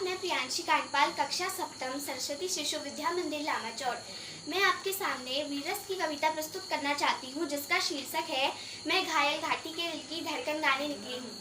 आदाब, मैं प्रियांशी कांडपाल, कक्षा सप्तम, सरस्वती शिशु विद्या मंदिर लामाचौड़। मैं आपके सामने वीरस की कविता प्रस्तुत करना चाहती हूँ, जिसका शीर्षक है मैं घायल घाटी के दिल की धड़कन गाने निकली हूँ।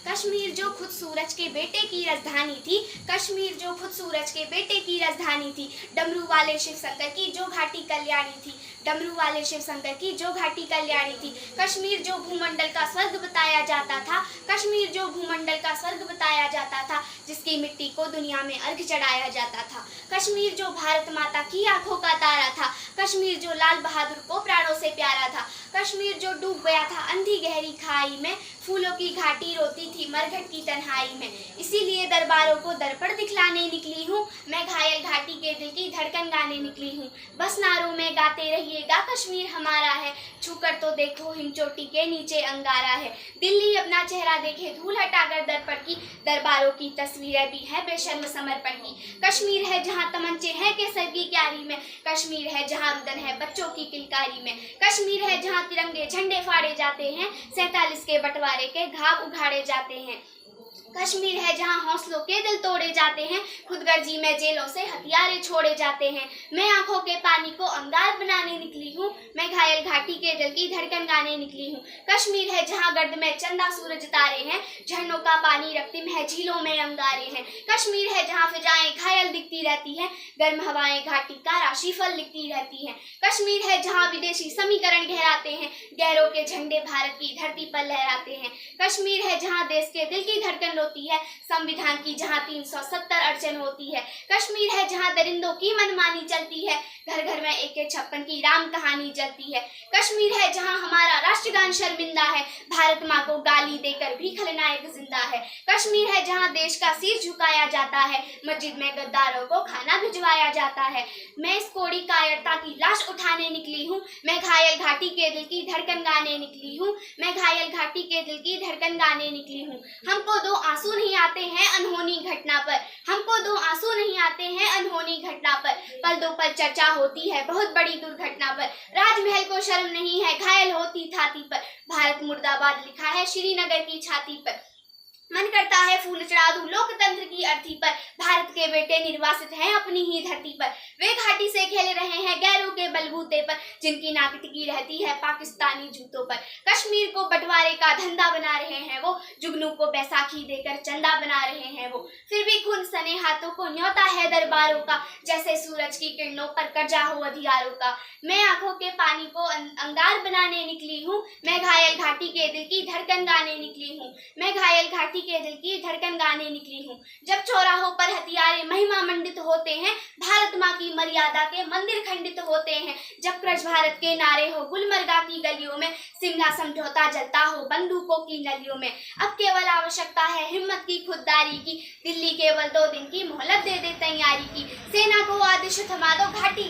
कश्मीर जो खुद सूरज के बेटे की राजधानी थी, कश्मीर जो खुद सूरज के बेटे की राजधानी थी, डमरू वाले शिव शंकर की जो घाटी कल्याणी थी, डमरू वाले शिव शंकर की जो घाटी कल्याणी थी। कश्मीर जो भूमंडल का स्वर्ग बताया जाता था, कश्मीर जो भूमंडल का स्वर्ग बताया जाता था, जिसकी मिट्टी को दुनिया में अर्घ चढ़ाया जाता था। कश्मीर जो भारत माता की आंखों का तारा था, कश्मीर जो लाल बहादुर को प्राणों से प्यारा था। कश्मीर जो डूब गया था अंधी गहरी खाई में, फूलों की घाटी रोती थी मरघट की तन्हाई में। इसीलिए दरबारों को दर्पण दिखलाने निकली हूँ, मैं घायल घाटी के दिल की धड़कन गाने निकली हूँ। बस नारों में गाते रहिएगा कश्मीर हमारा है, छूकर तो देखो हिमचोटी के नीचे अंगारा है। दिल्ली अपना चेहरा देखे धूल हटाकर दर्पण की, दरबारों की तस्वीरें भी है बेशर्म समर्पण की। कश्मीर है जहाँ तमंचे हैं केसर की क्यारी में, कश्मीर है जहाँ रुदन है बच्चों की किलकारी में। कश्मीर है जहाँ तिरंगे झंडे फाड़े जाते हैं, 47 के बंटवारे के घाव उघाड़े जाते हैं। कश्मीर है जहाँ हौसलों के दिल तोड़े जाते हैं, खुदगर्जी में जेलों से हथियारे छोड़े जाते हैं। मैं आंखों के पानी को अंगार बनाने निकली हूँ, मैं घायल घाटी के दिल की धड़कन गाने निकली हूँ। कश्मीर है जहाँ गर्द में चंदा सूरज तारे हैं, झरनों का पानी रक्तिम है झीलों में अंगारे हैं। कश्मीर है जहाँ फिजाएं घायल दिखती रहती हैं, गर्म हवाएं घाटी का राशिफल लिखती रहती हैं। कश्मीर है जहाँ विदेशी समीकरण गहराते हैं, गैरों के झंडे भारत की धरती पर लहराते हैं। कश्मीर है जहाँ देश के दिल की धड़कन होती है, संविधान की जहाँ 370 अड़चन होती है। कश्मीर है जहाँ दरिंदों की मनमानी चलती है, घर घर में AK-56 की राम कहानी चलती है। कश्मीर है जहाँ हमारा राष्ट्रगान शर्मिंदा है, भारत माँ को गाली देकर भी खलनायक जिंदा है। कश्मीर है जहाँ देश का सिर झुकाया जाता है, मस्जिद में गद्दारों को खाना भिजवाया जाता है। मैं इस कोड़ी कायरता की लाश उठाने निकली हूँ, मैं घायल घाटी के दिल की धड़कन गाने निकली हूँ, मैं घायल घाटी के दिल की धड़कन गाने निकली हूँ। हमको दो आंसू नहीं आते हैं अनहोनी घटना पर, हमको दो आंसू नहीं आते हैं अनहोनी घटना पर, पल दो पल चर्चा होती है बहुत बड़ी दुर्घटना पर। राजमहल को शर्म नहीं है घायल होती छाती पर, भारत मुर्दाबाद लिखा है श्रीनगर की छाती पर। मन करता है फूल चढ़ा दूं लोकतंत्र की अर्थी पर, भारत के बेटे निर्वासित हैं अपनी ही धरती पर। वे घाटी से खेल रहे हैं गैरों के बलबूते पर, जिनकी नाक टिकी रहती है पाकिस्तानी जूतों पर। कश्मीर को बंटवारे का धंधा बना रहे हैं वो, जुगनू को बैसाखी देकर चंदा बना रहे हैं वो। फिर भी खून सने हाथों को न्योता है दरबारों का, जैसे सूरज की किरणों पर कब्जा हो अधिकारों का। मैं आंखों के पानी को अंगार बनाने निकली हूँ, मैं घायल घाटी के दिल की धड़कन गाने निकली हूँ, मैं घायल घाटी के दिल की धड़कन गाने निकली हूँ। जब चौराहों पर हथियारे महिमा मंडित होते हैं, भारत माँ की मर्यादा के मंदिर खंडित होते हैं, जब क्रश भारत के नारे हो गुलमर्गा की गलियों में, शिमला समझौता जलता हो बंदूकों की नलियों में। अब केवल आवश्यकता है हिम्मत की खुददारी की, दिल्ली केवल 2 दिन की मोहलत दे दे तैयारी की। सेना को आदेश थमा दो घाटी